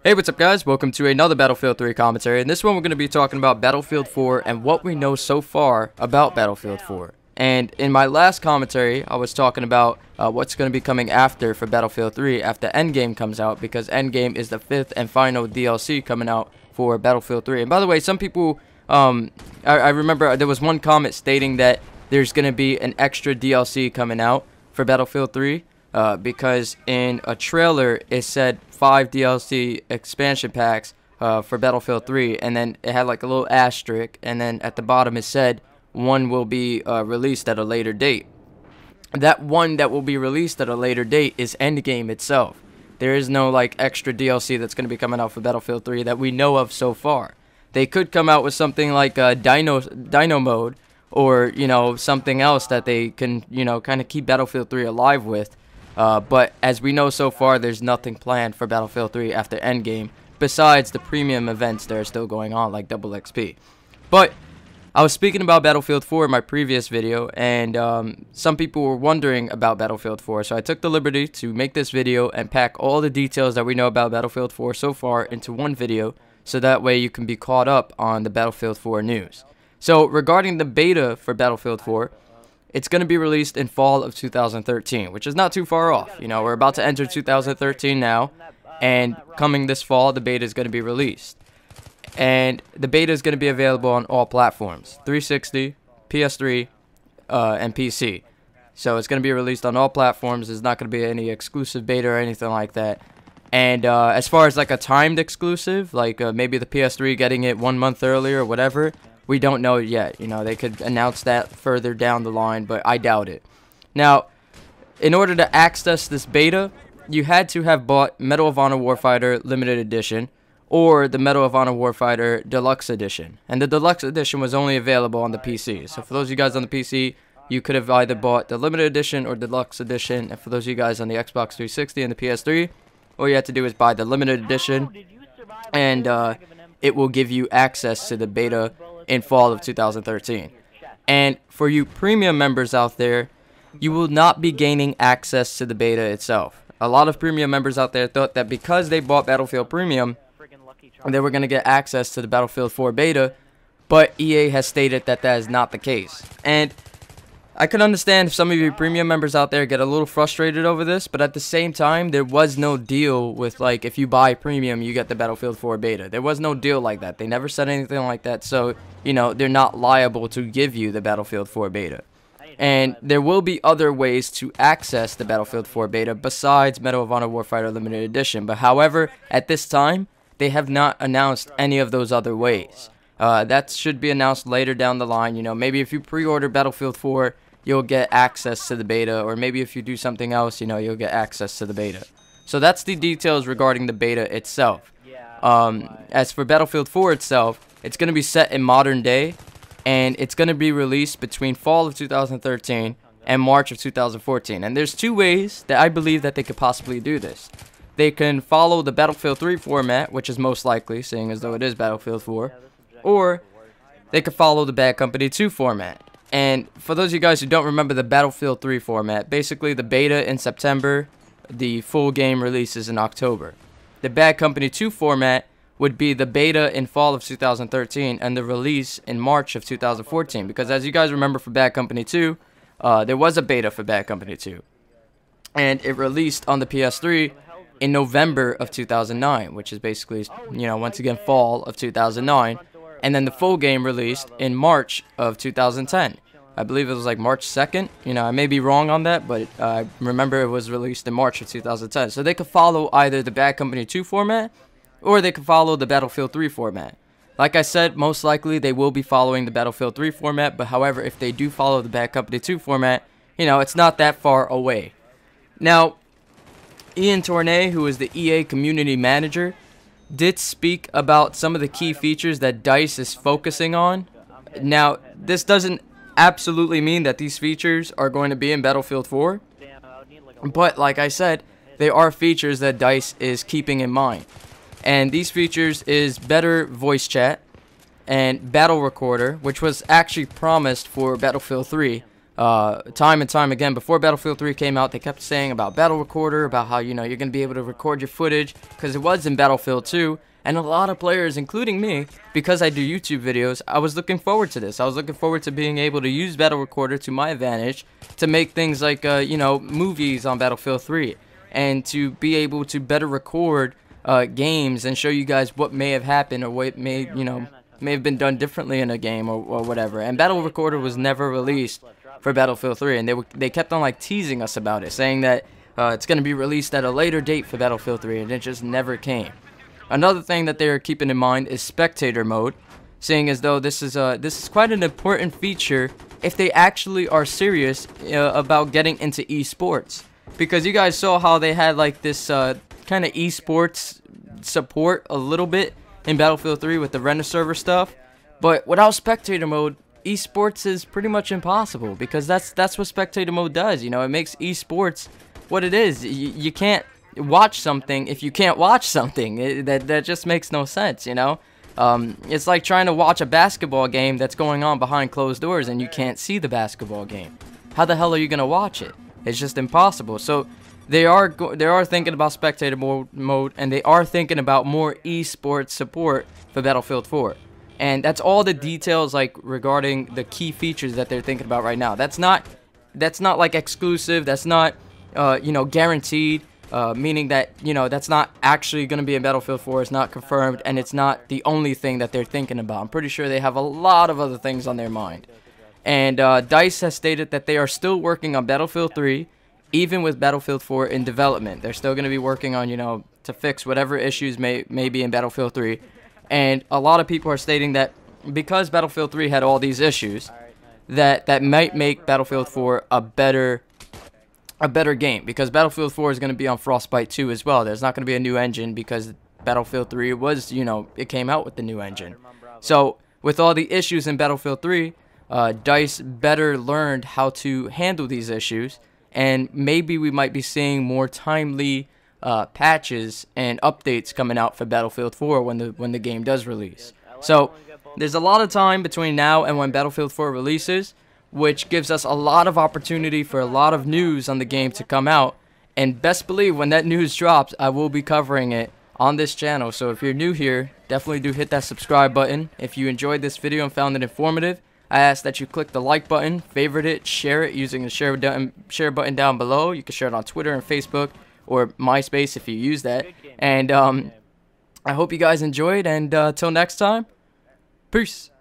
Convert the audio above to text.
Hey, what's up guys? Welcome to another Battlefield 3 commentary. In this one we're going to be talking about Battlefield 4 and what we know so far about Battlefield 4. And in my last commentary I was talking about what's going to be coming after for Battlefield 3 after Endgame comes out, because Endgame is the 5th and final DLC coming out for Battlefield 3. And by the way, some people, I remember there was one comment stating that there's going to be an extra DLC coming out for Battlefield 3. Because in a trailer it said 5 DLC expansion packs for Battlefield 3, and then it had like a little asterisk, and then at the bottom it said one will be released at a later date. That one that will be released at a later date is Endgame itself. There is no like extra DLC that's going to be coming out for Battlefield 3 that we know of so far. They could come out with something like Dino mode, or something else that they can kind of keep Battlefield 3 alive with. But as we know so far, there's nothing planned for Battlefield 3 after Endgame, besides the premium events that are still going on, like Double XP. But I was speaking about Battlefield 4 in my previous video, and some people were wondering about Battlefield 4, so I took the liberty to make this video and pack all the details that we know about Battlefield 4 so far into one video, so that way you can be caught up on the Battlefield 4 news. So regarding the beta for Battlefield 4, it's going to be released in fall of 2013, which is not too far off. We're about to enter 2013 now, and coming this fall, the beta is going to be released. And the beta is going to be available on all platforms, 360, PS3, and PC. So it's going to be released on all platforms. There's not going to be any exclusive beta or anything like that. And as far as like a timed exclusive, like maybe the PS3 getting it 1 month earlier or whatever, we don't know yet. They could announce that further down the line, but I doubt it. Now, in order to access this beta, you had to have bought Medal of Honor Warfighter Limited Edition or the Medal of Honor Warfighter Deluxe Edition. And the Deluxe Edition was only available on the PC. So for those of you guys on the PC, you could have either bought the Limited Edition or Deluxe Edition. And for those of you guys on the Xbox 360 and the PS3, all you have to do is buy the Limited Edition, and it will give you access to the beta in fall of 2013. And for you premium members out there, you will not be gaining access to the beta itself. A lot of premium members out there thought that because they bought Battlefield Premium, they were going to get access to the Battlefield 4 beta, but EA has stated that that is not the case. And I can understand if some of you premium members out there get a little frustrated over this, but at the same time, there was no deal with, like, if you buy premium, you get the Battlefield 4 beta. There was no deal like that. They never said anything like that, so, they're not liable to give you the Battlefield 4 beta. And there will be other ways to access the Battlefield 4 beta besides Medal of Honor Warfighter Limited Edition. But however, at this time, they have not announced any of those other ways. That should be announced later down the line. Maybe if you pre-order Battlefield 4, you'll get access to the beta, or maybe if you do something else, you'll get access to the beta. So that's the details regarding the beta itself. As for Battlefield 4 itself, it's going to be set in modern day, and it's going to be released between fall of 2013 and March of 2014. And there's two ways that I believe that they could possibly do this. They can follow the Battlefield 3 format, which is most likely, seeing as though it is Battlefield 4, or they could follow the Bad Company 2 format. And for those of you guys who don't remember the Battlefield 3 format, basically the beta in September, the full game releases in October. The Bad Company 2 format would be the beta in fall of 2013 and the release in March of 2014. Because as you guys remember for Bad Company 2, there was a beta for Bad Company 2. And it released on the PS3 in November of 2009, which is basically, once again, fall of 2009. And then the full game released in March of 2010. I believe it was like March 2nd. I may be wrong on that, but I remember it was released in March of 2010. So they could follow either the Bad Company 2 format, or they could follow the Battlefield 3 format. Like I said, most likely they will be following the Battlefield 3 format, but however, if they do follow the Bad Company 2 format, it's not that far away. Now, Ian Tournay, who is the EA community manager, did speak about some of the key features that DICE is focusing on. Now, this doesn't absolutely mean that these features are going to be in Battlefield 4, but like I said, they are features that DICE is keeping in mind. And these features is better voice chat and battle recorder, which was actually promised for Battlefield 3. time and time again. Before Battlefield 3 came out, they kept saying about Battle Recorder, about how, you're going to be able to record your footage, because it was in Battlefield 2. And a lot of players, including me, because I do YouTube videos, I was looking forward to this. I was looking forward to being able to use Battle Recorder to my advantage to make things like, movies on Battlefield 3. And to be able to better record games and show you guys what may have happened or what may have been done differently in a game or whatever. And Battle Recorder was never released for Battlefield 3, and they kept on like teasing us about it, saying that it's going to be released at a later date for Battlefield 3, and it just never came. Another thing that they are keeping in mind is spectator mode, seeing as though this is quite an important feature if they actually are serious about getting into esports. Because you guys saw how they had like this kind of esports support a little bit in Battlefield 3 with the render server stuff, but without spectator mode, esports is pretty much impossible, because that's what spectator mode does. It makes esports what it is. You can't watch something if you can't watch something. That just makes no sense. It's like trying to watch a basketball game that's going on behind closed doors and you can't see the basketball game. How the hell are you gonna watch it? It's just impossible. So they are thinking about spectator mode, and they are thinking about more esports support for Battlefield 4. And that's all the details like regarding the key features that they're thinking about right now. That's not like exclusive. That's not guaranteed. Meaning that, that's not actually going to be in Battlefield 4, it's not confirmed, and it's not the only thing that they're thinking about. I'm pretty sure they have a lot of other things on their mind. And DICE has stated that they are still working on Battlefield 3, even with Battlefield 4 in development. They're still going to be working on, to fix whatever issues may be in Battlefield 3. And a lot of people are stating that because Battlefield 3 had all these issues, that might make Battlefield 4 a better game, because Battlefield 4 is going to be on Frostbite 2 as well. There's not going to be a new engine, because Battlefield 3 was, it came out with the new engine. So with all the issues in Battlefield 3, DICE better learned how to handle these issues, and maybe we might be seeing more timely patches and updates coming out for Battlefield 4 when the game does release. So there's a lot of time between now and when Battlefield 4 releases, which gives us a lot of opportunity for a lot of news on the game to come out. And best believe when that news drops, I will be covering it on this channel. So if you're new here, definitely do hit that subscribe button. If you enjoyed this video and found it informative, I ask that you click the like button, favorite it, share it using the share button down below. You can share it on Twitter and Facebook or MySpace if you use that. And I hope you guys enjoyed, and till next time, peace.